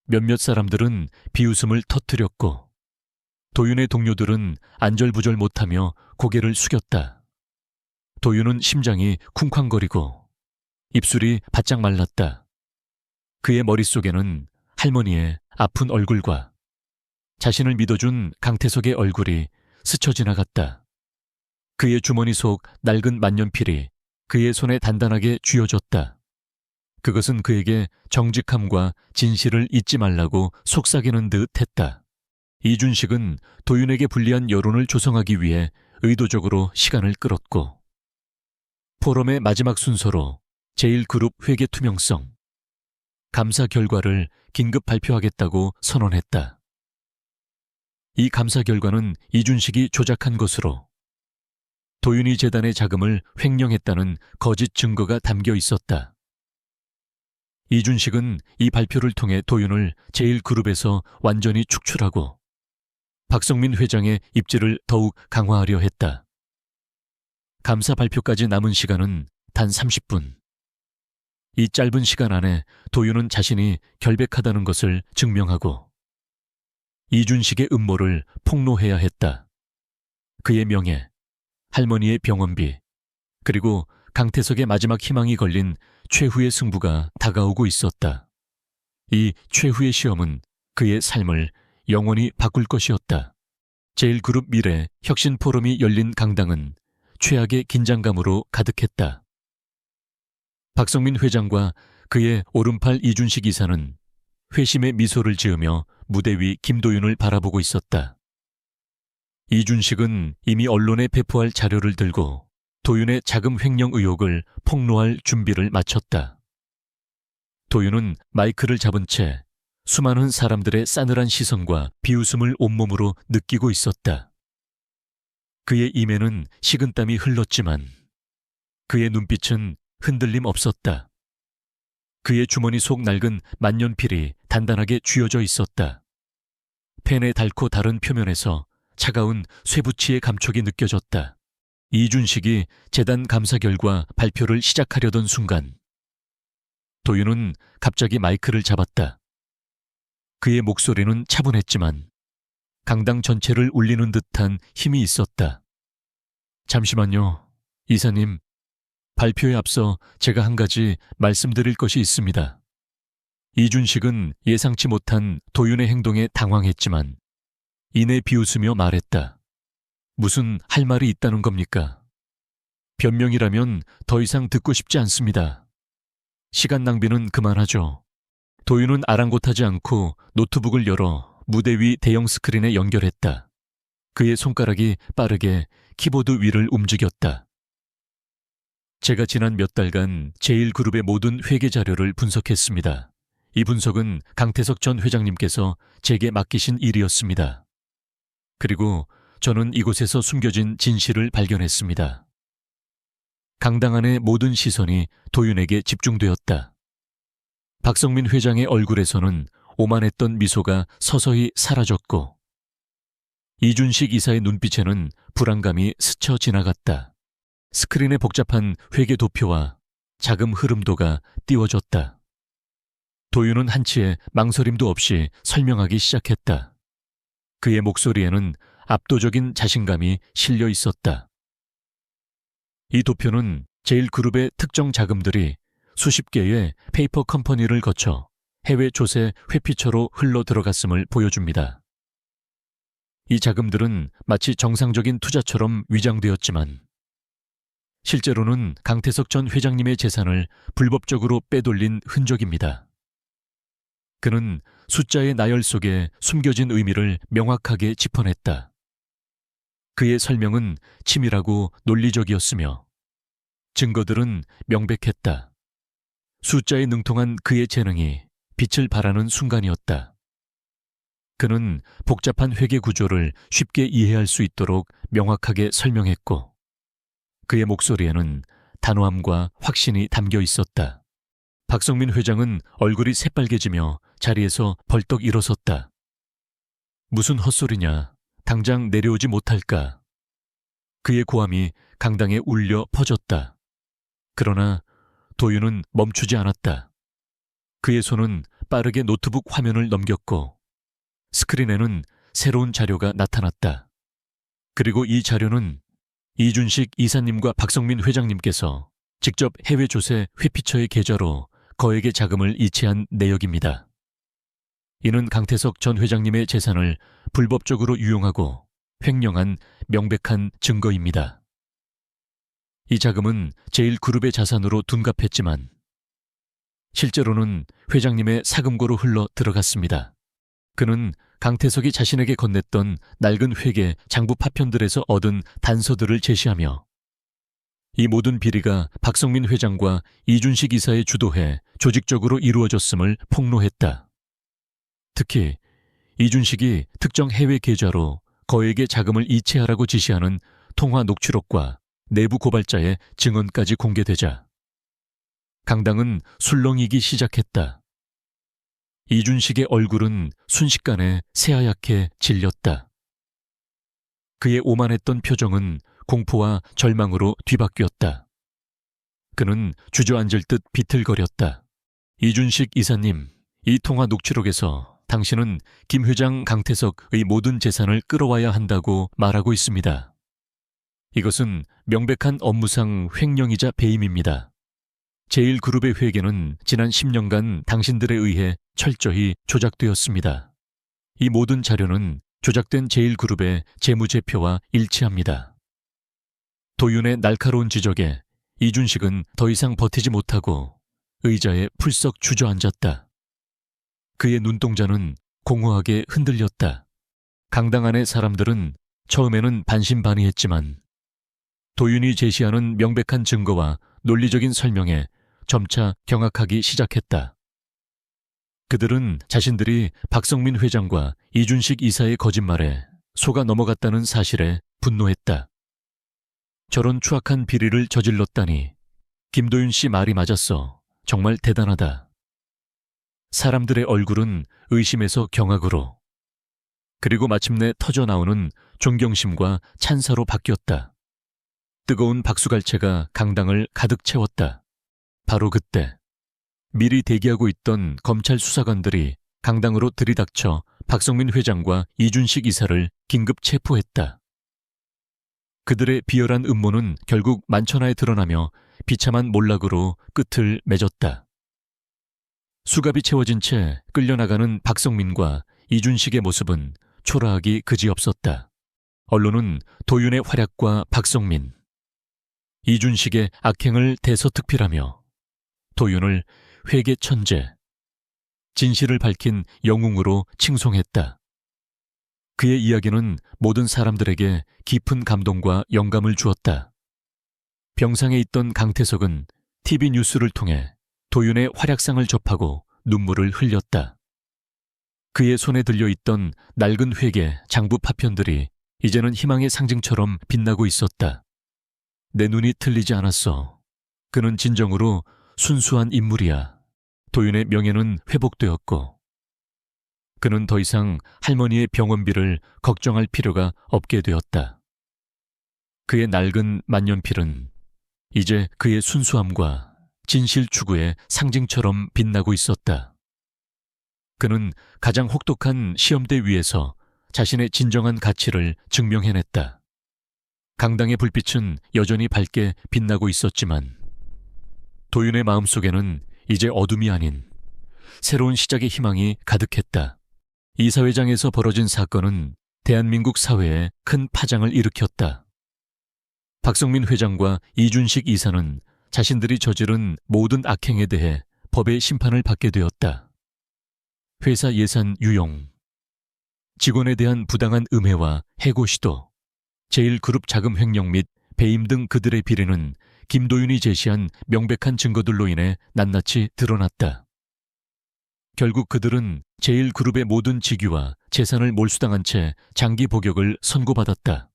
몇몇 사람들은 비웃음을 터뜨렸고 도윤의 동료들은 안절부절 못하며 고개를 숙였다. 도윤은 심장이 쿵쾅거리고 입술이 바짝 말랐다. 그의 머릿속에는 할머니의 아픈 얼굴과 자신을 믿어준 강태석의 얼굴이 스쳐 지나갔다. 그의 주머니 속 낡은 만년필이 그의 손에 단단하게 쥐어졌다. 그것은 그에게 정직함과 진실을 잊지 말라고 속삭이는 듯 했다. 이준식은 도윤에게 불리한 여론을 조성하기 위해 의도적으로 시간을 끌었고 포럼의 마지막 순서로 제1그룹 회계 투명성, 감사 결과를 긴급 발표하겠다고 선언했다. 이 감사 결과는 이준식이 조작한 것으로 도윤이 재단의 자금을 횡령했다는 거짓 증거가 담겨 있었다. 이준식은 이 발표를 통해 도윤을 제1그룹에서 완전히 축출하고 박성민 회장의 입지를 더욱 강화하려 했다. 감사 발표까지 남은 시간은 단 30분. 이 짧은 시간 안에 도윤은 자신이 결백하다는 것을 증명하고 이준식의 음모를 폭로해야 했다. 그의 명예, 할머니의 병원비, 그리고 강태석의 마지막 희망이 걸린 최후의 승부가 다가오고 있었다. 이 최후의 시험은 그의 삶을 영원히 바꿀 것이었다. 제1그룹 미래 혁신 포럼이 열린 강당은 최악의 긴장감으로 가득했다. 박성민 회장과 그의 오른팔 이준식 이사는 회심의 미소를 지으며 무대 위 김도윤을 바라보고 있었다. 이준식은 이미 언론에 배포할 자료를 들고 도윤의 자금 횡령 의혹을 폭로할 준비를 마쳤다. 도윤은 마이크를 잡은 채 수많은 사람들의 싸늘한 시선과 비웃음을 온몸으로 느끼고 있었다. 그의 입에는 식은땀이 흘렀지만 그의 눈빛은 흔들림 없었다. 그의 주머니 속 낡은 만년필이 단단하게 쥐어져 있었다. 펜의 닳고 다른 표면에서 차가운 쇠붙이의 감촉이 느껴졌다. 이준식이 재단 감사 결과 발표를 시작하려던 순간 도윤은 갑자기 마이크를 잡았다. 그의 목소리는 차분했지만 강당 전체를 울리는 듯한 힘이 있었다. 잠시만요, 이사님. 발표에 앞서 제가 한 가지 말씀드릴 것이 있습니다. 이준식은 예상치 못한 도윤의 행동에 당황했지만 이내 비웃으며 말했다. 무슨 할 말이 있다는 겁니까? 변명이라면 더 이상 듣고 싶지 않습니다. 시간 낭비는 그만하죠. 도윤은 아랑곳하지 않고 노트북을 열어 무대 위 대형 스크린에 연결했다. 그의 손가락이 빠르게 키보드 위를 움직였다. 제가 지난 몇 달간 제1그룹의 모든 회계 자료를 분석했습니다. 이 분석은 강태석 전 회장님께서 제게 맡기신 일이었습니다. 그리고 저는 이곳에서 숨겨진 진실을 발견했습니다. 강당 안의 모든 시선이 도윤에게 집중되었다. 박성민 회장의 얼굴에서는 오만했던 미소가 서서히 사라졌고 이준식 이사의 눈빛에는 불안감이 스쳐 지나갔다. 스크린의 복잡한 회계 도표와 자금 흐름도가 띄워졌다. 도윤은 한치의 망설임도 없이 설명하기 시작했다. 그의 목소리에는 압도적인 자신감이 실려 있었다. 이 도표는 제1그룹의 특정 자금들이 수십 개의 페이퍼 컴퍼니를 거쳐 해외 조세 회피처로 흘러 들어갔음을 보여줍니다. 이 자금들은 마치 정상적인 투자처럼 위장되었지만 실제로는 강태석 전 회장님의 재산을 불법적으로 빼돌린 흔적입니다. 그는 숫자의 나열 속에 숨겨진 의미를 명확하게 짚어냈다. 그의 설명은 치밀하고 논리적이었으며 증거들은 명백했다. 숫자에 능통한 그의 재능이 빛을 발하는 순간이었다. 그는 복잡한 회계 구조를 쉽게 이해할 수 있도록 명확하게 설명했고 그의 목소리에는 단호함과 확신이 담겨 있었다. 박성민 회장은 얼굴이 새빨개지며 자리에서 벌떡 일어섰다. 무슨 헛소리냐. 당장 내려오지 못할까. 그의 고함이 강당에 울려 퍼졌다. 그러나 도윤은 멈추지 않았다. 그의 손은 빠르게 노트북 화면을 넘겼고 스크린에는 새로운 자료가 나타났다. 그리고 이 자료는 이준식 이사님과 박성민 회장님께서 직접 해외 조세 회피처의 계좌로 거액의 자금을 이체한 내역입니다. 이는 강태석 전 회장님의 재산을 불법적으로 유용하고 횡령한 명백한 증거입니다. 이 자금은 제1그룹의 자산으로 둔갑했지만 실제로는 회장님의 사금고로 흘러 들어갔습니다. 그는 강태석이 자신에게 건넸던 낡은 회계 장부 파편들에서 얻은 단서들을 제시하며 이 모든 비리가 박성민 회장과 이준식 이사의 주도해 조직적으로 이루어졌음을 폭로했다. 특히 이준식이 특정 해외 계좌로 거액의 자금을 이체하라고 지시하는 통화 녹취록과 내부 고발자의 증언까지 공개되자 강당은 술렁이기 시작했다. 이준식의 얼굴은 순식간에 새하얗게 질렸다. 그의 오만했던 표정은 공포와 절망으로 뒤바뀌었다. 그는 주저앉을 듯 비틀거렸다. 이준식 이사님, 이 통화 녹취록에서 당신은 김 회장 강태석의 모든 재산을 끌어와야 한다고 말하고 있습니다. 이것은 명백한 업무상 횡령이자 배임입니다. 제1그룹의 회계는 지난 10년간 당신들에 의해 철저히 조작되었습니다. 이 모든 자료는 조작된 제1그룹의 재무제표와 일치합니다. 도윤의 날카로운 지적에 이준식은 더 이상 버티지 못하고 의자에 풀썩 주저앉았다. 그의 눈동자는 공허하게 흔들렸다. 강당 안의 사람들은 처음에는 반신반의했지만 도윤이 제시하는 명백한 증거와 논리적인 설명에 점차 경악하기 시작했다. 그들은 자신들이 박성민 회장과 이준식 이사의 거짓말에 속아 넘어갔다는 사실에 분노했다. 저런 추악한 비리를 저질렀다니 김도윤 씨 말이 맞았어. 정말 대단하다. 사람들의 얼굴은 의심에서 경악으로 그리고 마침내 터져나오는 존경심과 찬사로 바뀌었다. 뜨거운 박수갈채가 강당을 가득 채웠다. 바로 그때 미리 대기하고 있던 검찰 수사관들이 강당으로 들이닥쳐 박성민 회장과 이준식 이사를 긴급 체포했다. 그들의 비열한 음모는 결국 만천하에 드러나며 비참한 몰락으로 끝을 맺었다. 수갑이 채워진 채 끌려나가는 박성민과 이준식의 모습은 초라하기 그지없었다. 언론은 도윤의 활약과 박성민, 이준식의 악행을 대서특필하며 도윤을 회계 천재, 진실을 밝힌 영웅으로 칭송했다. 그의 이야기는 모든 사람들에게 깊은 감동과 영감을 주었다. 병상에 있던 강태석은 TV 뉴스를 통해 도윤의 활약상을 접하고 눈물을 흘렸다. 그의 손에 들려있던 낡은 회계 장부 파편들이 이제는 희망의 상징처럼 빛나고 있었다. 내 눈이 틀리지 않았어. 그는 진정으로 순수한 인물이야. 도윤의 명예는 회복되었고 그는 더 이상 할머니의 병원비를 걱정할 필요가 없게 되었다. 그의 낡은 만년필은 이제 그의 순수함과 진실 추구의 상징처럼 빛나고 있었다. 그는 가장 혹독한 시험대 위에서 자신의 진정한 가치를 증명해냈다. 강당의 불빛은 여전히 밝게 빛나고 있었지만 도윤의 마음속에는 이제 어둠이 아닌 새로운 시작의 희망이 가득했다. 이사회장에서 벌어진 사건은 대한민국 사회에 큰 파장을 일으켰다. 박성민 회장과 이준식 이사는 자신들이 저지른 모든 악행에 대해 법의 심판을 받게 되었다. 회사 예산 유용, 직원에 대한 부당한 음해와 해고 시도, 제1그룹 자금 횡령 및 배임 등 그들의 비리는 김도윤이 제시한 명백한 증거들로 인해 낱낱이 드러났다. 결국 그들은 제1그룹의 모든 직위와 재산을 몰수당한 채 장기 복역을 선고받았다.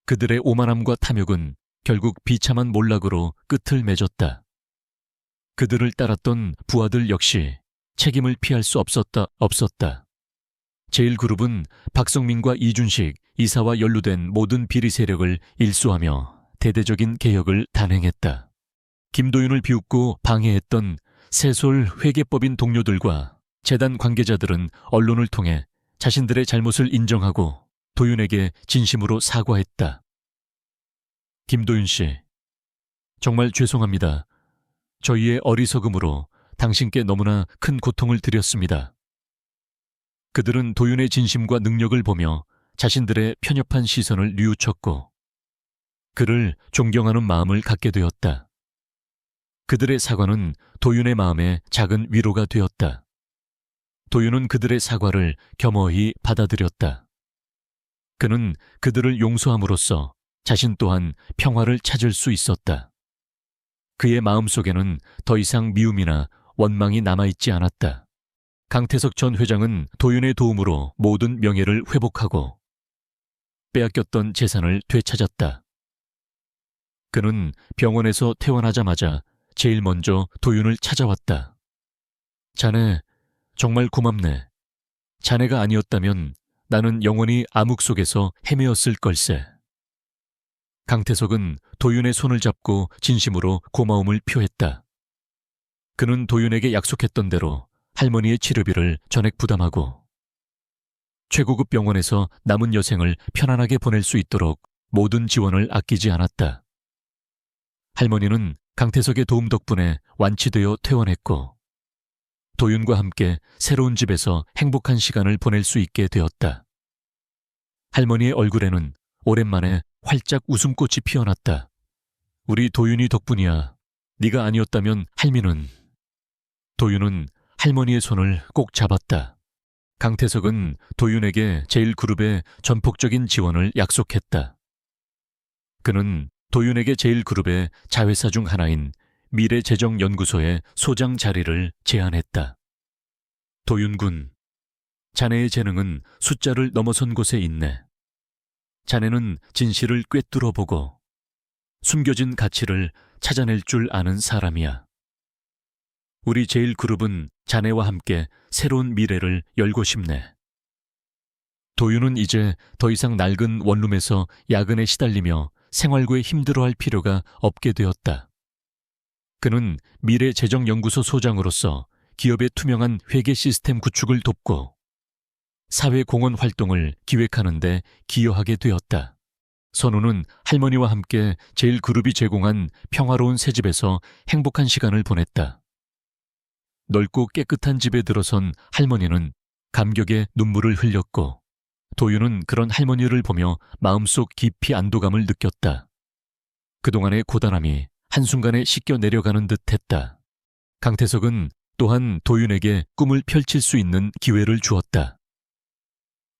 그들의 오만함과 탐욕은 결국 비참한 몰락으로 끝을 맺었다. 그들을 따랐던 부하들 역시 책임을 피할 수 없었다. 제1그룹은 박성민과 이준식, 이사와 연루된 모든 비리 세력을 일수하며 대대적인 개혁을 단행했다. 김도윤을 비웃고 방해했던 세솔 회계법인 동료들과 재단 관계자들은 언론을 통해 자신들의 잘못을 인정하고 도윤에게 진심으로 사과했다. 김도윤 씨, 정말 죄송합니다. 저희의 어리석음으로 당신께 너무나 큰 고통을 드렸습니다. 그들은 도윤의 진심과 능력을 보며 자신들의 편협한 시선을 뉘우쳤고 그를 존경하는 마음을 갖게 되었다. 그들의 사과는 도윤의 마음에 작은 위로가 되었다. 도윤은 그들의 사과를 겸허히 받아들였다. 그는 그들을 용서함으로써 자신 또한 평화를 찾을 수 있었다. 그의 마음속에는 더 이상 미움이나 원망이 남아있지 않았다. 강태석 전 회장은 도윤의 도움으로 모든 명예를 회복하고 빼앗겼던 재산을 되찾았다. 그는 병원에서 퇴원하자마자 제일 먼저 도윤을 찾아왔다. 자네, 정말 고맙네. 자네가 아니었다면 나는 영원히 암흑 속에서 헤매었을 걸세. 강태석은 도윤의 손을 잡고 진심으로 고마움을 표했다. 그는 도윤에게 약속했던 대로 할머니의 치료비를 전액 부담하고 최고급 병원에서 남은 여생을 편안하게 보낼 수 있도록 모든 지원을 아끼지 않았다. 할머니는 강태석의 도움 덕분에 완치되어 퇴원했고 도윤과 함께 새로운 집에서 행복한 시간을 보낼 수 있게 되었다. 할머니의 얼굴에는 오랜만에 활짝 웃음꽃이 피어났다. 우리 도윤이 덕분이야. 네가 아니었다면 할미는... 도윤은 할머니의 손을 꼭 잡았다. 강태석은 도윤에게 제1그룹의 전폭적인 지원을 약속했다. 그는 도윤에게 제1그룹의 자회사 중 하나인 미래재정연구소의 소장 자리를 제안했다. 도윤군, 자네의 재능은 숫자를 넘어선 곳에 있네. 자네는 진실을 꿰뚫어보고 숨겨진 가치를 찾아낼 줄 아는 사람이야. 우리 제1그룹은 자네와 함께 새로운 미래를 열고 싶네. 도윤은 이제 더 이상 낡은 원룸에서 야근에 시달리며 생활고에 힘들어할 필요가 없게 되었다. 그는 미래재정연구소 소장으로서 기업의 투명한 회계 시스템 구축을 돕고 사회공헌 활동을 기획하는 데 기여하게 되었다. 선우는 할머니와 함께 제1그룹이 제공한 평화로운 새집에서 행복한 시간을 보냈다. 넓고 깨끗한 집에 들어선 할머니는 감격의 눈물을 흘렸고 도윤은 그런 할머니를 보며 마음속 깊이 안도감을 느꼈다. 그동안의 고단함이 한순간에 씻겨 내려가는 듯했다. 강태석은 또한 도윤에게 꿈을 펼칠 수 있는 기회를 주었다.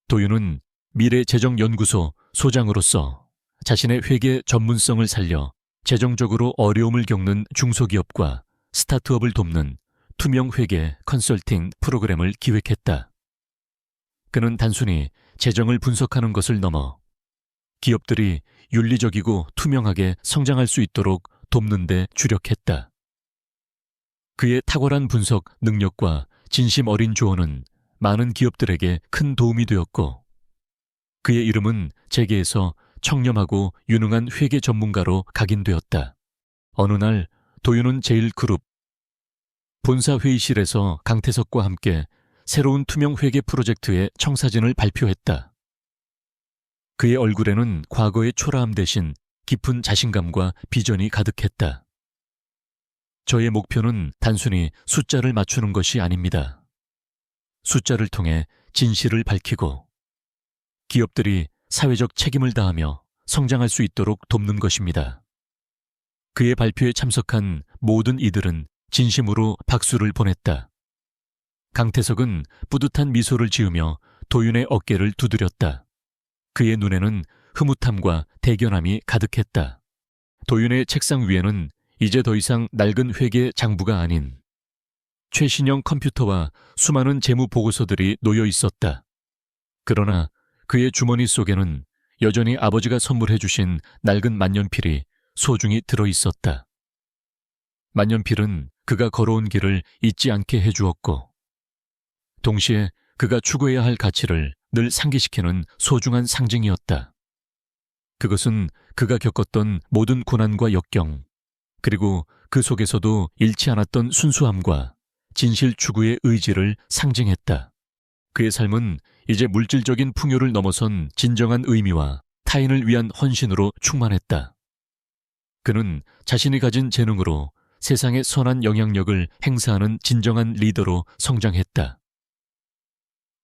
도윤은 미래재정연구소 소장으로서 자신의 회계 전문성을 살려 재정적으로 어려움을 겪는 중소기업과 스타트업을 돕는 투명회계 컨설팅 프로그램을 기획했다. 그는 단순히 재정을 분석하는 것을 넘어 기업들이 윤리적이고 투명하게 성장할 수 있도록 돕는 데 주력했다. 그의 탁월한 분석 능력과 진심 어린 조언은 많은 기업들에게 큰 도움이 되었고 그의 이름은 재계에서 청렴하고 유능한 회계 전문가로 각인되었다. 어느 날 도윤은 제1그룹 본사 회의실에서 강태석과 함께 새로운 투명회계 프로젝트의 청사진을 발표했다. 그의 얼굴에는 과거의 초라함 대신 깊은 자신감과 비전이 가득했다. 저의 목표는 단순히 숫자를 맞추는 것이 아닙니다. 숫자를 통해 진실을 밝히고 기업들이 사회적 책임을 다하며 성장할 수 있도록 돕는 것입니다. 그의 발표에 참석한 모든 이들은 진심으로 박수를 보냈다. 강태석은 뿌듯한 미소를 지으며 도윤의 어깨를 두드렸다. 그의 눈에는 흐뭇함과 대견함이 가득했다. 도윤의 책상 위에는 이제 더 이상 낡은 회계 장부가 아닌 최신형 컴퓨터와 수많은 재무 보고서들이 놓여 있었다. 그러나 그의 주머니 속에는 여전히 아버지가 선물해 주신 낡은 만년필이 소중히 들어 있었다. 만년필은 그가 걸어온 길을 잊지 않게 해주었고, 동시에 그가 추구해야 할 가치를 늘 상기시키는 소중한 상징이었다. 그것은 그가 겪었던 모든 고난과 역경, 그리고 그 속에서도 잃지 않았던 순수함과 진실 추구의 의지를 상징했다. 그의 삶은 이제 물질적인 풍요를 넘어선 진정한 의미와 타인을 위한 헌신으로 충만했다. 그는 자신이 가진 재능으로 세상에 선한 영향력을 행사하는 진정한 리더로 성장했다.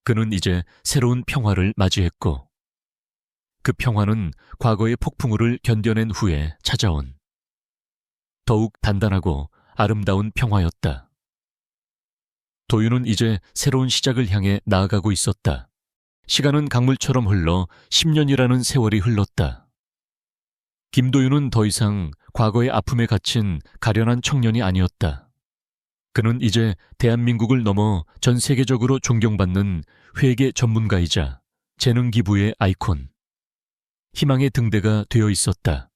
그는 이제 새로운 평화를 맞이했고, 그 평화는 과거의 폭풍우를 견뎌낸 후에 찾아온 더욱 단단하고 아름다운 평화였다. 도윤은 이제 새로운 시작을 향해 나아가고 있었다. 시간은 강물처럼 흘러 10년이라는 세월이 흘렀다. 김도윤은 더 이상 과거의 아픔에 갇힌 가련한 청년이 아니었다. 그는 이제 대한민국을 넘어 전 세계적으로 존경받는 회계 전문가이자 재능 기부의 아이콘, 희망의 등대가 되어 있었다.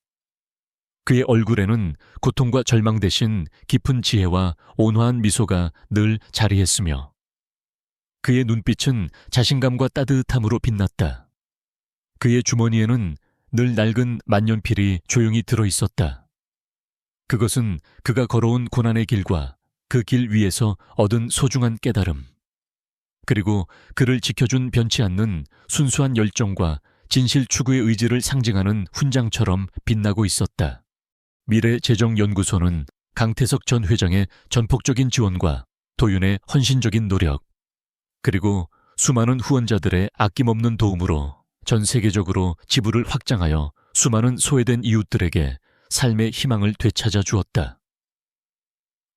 그의 얼굴에는 고통과 절망 대신 깊은 지혜와 온화한 미소가 늘 자리했으며, 그의 눈빛은 자신감과 따뜻함으로 빛났다. 그의 주머니에는 늘 낡은 만년필이 조용히 들어 있었다. 그것은 그가 걸어온 고난의 길과 그 길 위에서 얻은 소중한 깨달음, 그리고 그를 지켜준 변치 않는 순수한 열정과 진실 추구의 의지를 상징하는 훈장처럼 빛나고 있었다. 미래재정연구소는 강태석 전 회장의 전폭적인 지원과 도윤의 헌신적인 노력, 그리고 수많은 후원자들의 아낌없는 도움으로 전 세계적으로 지부를 확장하여 수많은 소외된 이웃들에게 삶의 희망을 되찾아 주었다.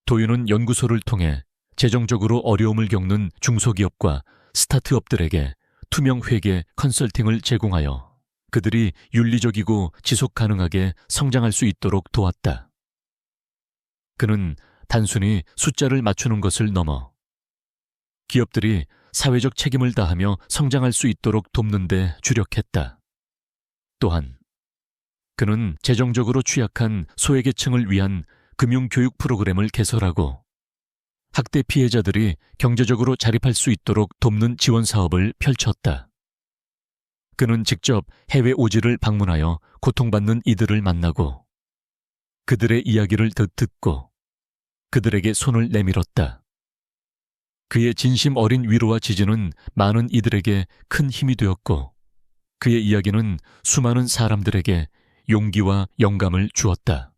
도윤은 연구소를 통해 재정적으로 어려움을 겪는 중소기업과 스타트업들에게 투명 회계 컨설팅을 제공하여 그들이 윤리적이고 지속 가능하게 성장할 수 있도록 도왔다. 그는 단순히 숫자를 맞추는 것을 넘어 기업들이 사회적 책임을 다하며 성장할 수 있도록 돕는 데 주력했다. 또한 그는 재정적으로 취약한 소외계층을 위한 금융교육 프로그램을 개설하고 학대 피해자들이 경제적으로 자립할 수 있도록 돕는 지원 사업을 펼쳤다. 그는 직접 해외 오지를 방문하여 고통받는 이들을 만나고 그들의 이야기를 듣고 그들에게 손을 내밀었다. 그의 진심 어린 위로와 지지는 많은 이들에게 큰 힘이 되었고, 그의 이야기는 수많은 사람들에게 용기와 영감을 주었다.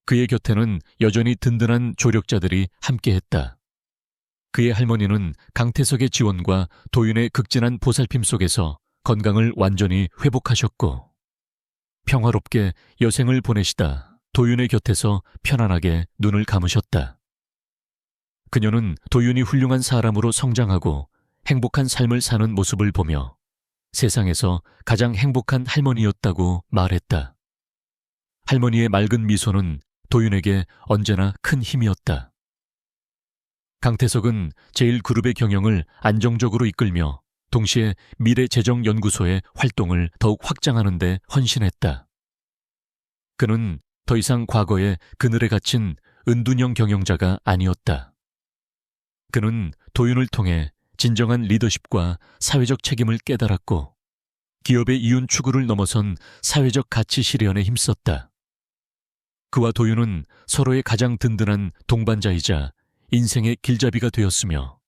그의 곁에는 여전히 든든한 조력자들이 함께했다. 그의 할머니는 강태석의 지원과 도윤의 극진한 보살핌 속에서 건강을 완전히 회복하셨고, 평화롭게 여생을 보내시다 도윤의 곁에서 편안하게 눈을 감으셨다. 그녀는 도윤이 훌륭한 사람으로 성장하고 행복한 삶을 사는 모습을 보며 세상에서 가장 행복한 할머니였다고 말했다. 할머니의 맑은 미소는 도윤에게 언제나 큰 힘이었다. 강태석은 제1그룹의 경영을 안정적으로 이끌며 동시에 미래재정연구소의 활동을 더욱 확장하는 데 헌신했다. 그는 더 이상 과거의 그늘에 갇힌 은둔형 경영자가 아니었다. 그는 도윤을 통해 진정한 리더십과 사회적 책임을 깨달았고 기업의 이윤 추구를 넘어선 사회적 가치 실현에 힘썼다. 그와 도윤은 서로의 가장 든든한 동반자이자 인생의 길잡이가 되었으며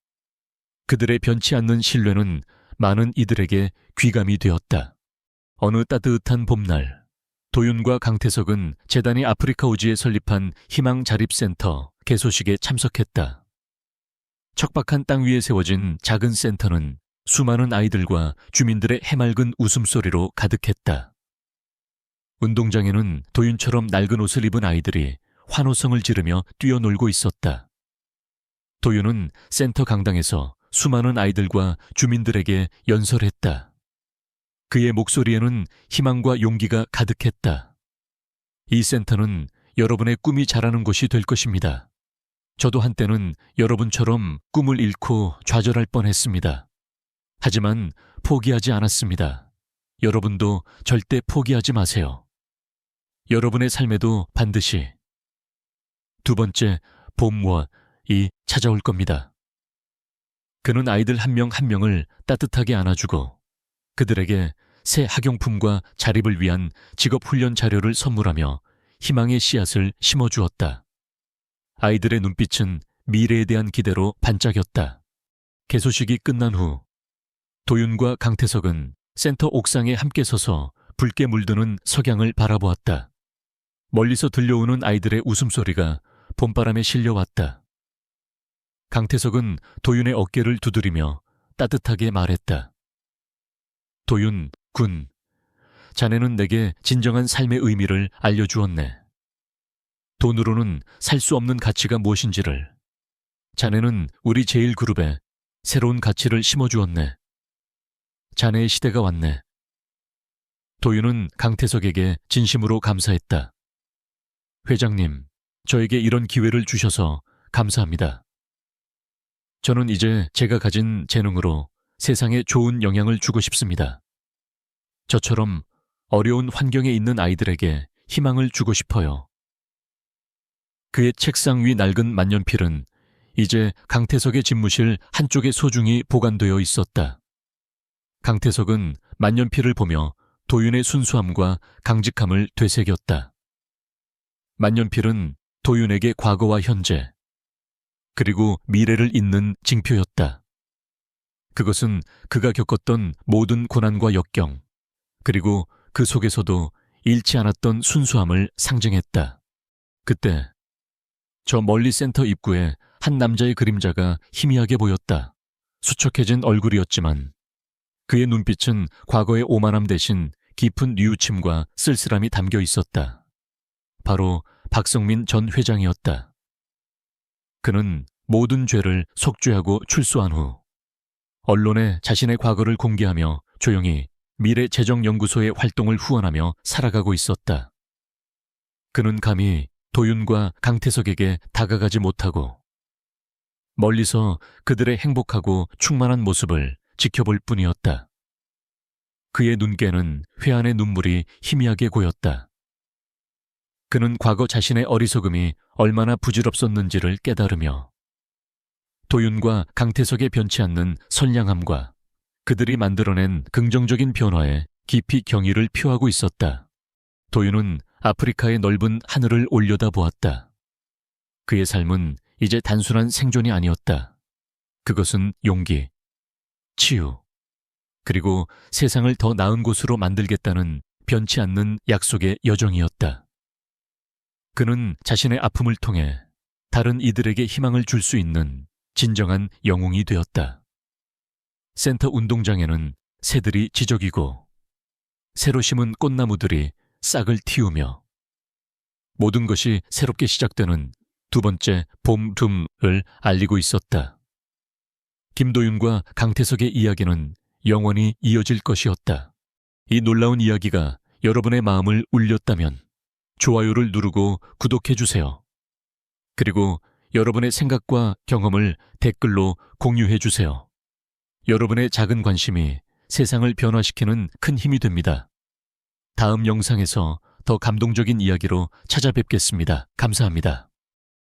그들의 변치 않는 신뢰는 많은 이들에게 귀감이 되었다. 어느 따뜻한 봄날, 도윤과 강태석은 재단이 아프리카 오지에 설립한 희망자립센터 개소식에 참석했다. 척박한 땅 위에 세워진 작은 센터는 수많은 아이들과 주민들의 해맑은 웃음소리로 가득했다. 운동장에는 도윤처럼 낡은 옷을 입은 아이들이 환호성을 지르며 뛰어놀고 있었다. 도윤은 센터 강당에서 수많은 아이들과 주민들에게 연설했다. 그의 목소리에는 희망과 용기가 가득했다. 이 센터는 여러분의 꿈이 자라는 곳이 될 것입니다. 저도 한때는 여러분처럼 꿈을 잃고 좌절할 뻔했습니다. 하지만 포기하지 않았습니다. 여러분도 절대 포기하지 마세요. 여러분의 삶에도 반드시 두 번째 봄워이 찾아올 겁니다. 그는 아이들 한 명 한 명을 따뜻하게 안아주고 그들에게 새 학용품과 자립을 위한 직업훈련 자료를 선물하며 희망의 씨앗을 심어주었다. 아이들의 눈빛은 미래에 대한 기대로 반짝였다. 개소식이 끝난 후 도윤과 강태석은 센터 옥상에 함께 서서 붉게 물드는 석양을 바라보았다. 멀리서 들려오는 아이들의 웃음소리가 봄바람에 실려왔다. 강태석은 도윤의 어깨를 두드리며 따뜻하게 말했다. 도윤, 군, 자네는 내게 진정한 삶의 의미를 알려주었네. 돈으로는 살 수 없는 가치가 무엇인지를. 자네는 우리 제1그룹에 새로운 가치를 심어주었네. 자네의 시대가 왔네. 도윤은 강태석에게 진심으로 감사했다. 회장님, 저에게 이런 기회를 주셔서 감사합니다. 저는 이제 제가 가진 재능으로 세상에 좋은 영향을 주고 싶습니다. 저처럼 어려운 환경에 있는 아이들에게 희망을 주고 싶어요. 그의 책상 위 낡은 만년필은 이제 강태석의 집무실 한쪽에 소중히 보관되어 있었다. 강태석은 만년필을 보며 도윤의 순수함과 강직함을 되새겼다. 만년필은 도윤에게 과거와 현재, 그리고 미래를 잇는 징표였다. 그것은 그가 겪었던 모든 고난과 역경, 그리고 그 속에서도 잃지 않았던 순수함을 상징했다. 그때 저 멀리 센터 입구에 한 남자의 그림자가 희미하게 보였다. 수척해진 얼굴이었지만 그의 눈빛은 과거의 오만함 대신 깊은 뉘우침과 쓸쓸함이 담겨 있었다. 바로 박성민 전 회장이었다. 그는 모든 죄를 속죄하고 출소한 후 언론에 자신의 과거를 공개하며 조용히 미래재정연구소의 활동을 후원하며 살아가고 있었다. 그는 감히 도윤과 강태석에게 다가가지 못하고 멀리서 그들의 행복하고 충만한 모습을 지켜볼 뿐이었다. 그의 눈께는 회한의 눈물이 희미하게 고였다. 그는 과거 자신의 어리석음이 얼마나 부질없었는지를 깨달으며 도윤과 강태석의 변치 않는 선량함과 그들이 만들어낸 긍정적인 변화에 깊이 경의를 표하고 있었다. 도윤은 아프리카의 넓은 하늘을 올려다보았다. 그의 삶은 이제 단순한 생존이 아니었다. 그것은 용기, 치유, 그리고 세상을 더 나은 곳으로 만들겠다는 변치 않는 약속의 여정이었다. 그는 자신의 아픔을 통해 다른 이들에게 희망을 줄 수 있는 진정한 영웅이 되었다. 센터 운동장에는 새들이 지저귀고 새로 심은 꽃나무들이 싹을 틔우며 모든 것이 새롭게 시작되는 두 번째 봄을 알리고 있었다. 김도윤과 강태석의 이야기는 영원히 이어질 것이었다. 이 놀라운 이야기가 여러분의 마음을 울렸다면 좋아요를 누르고 구독해주세요. 그리고 여러분의 생각과 경험을 댓글로 공유해주세요. 여러분의 작은 관심이 세상을 변화시키는 큰 힘이 됩니다. 다음 영상에서 더 감동적인 이야기로 찾아뵙겠습니다. 감사합니다.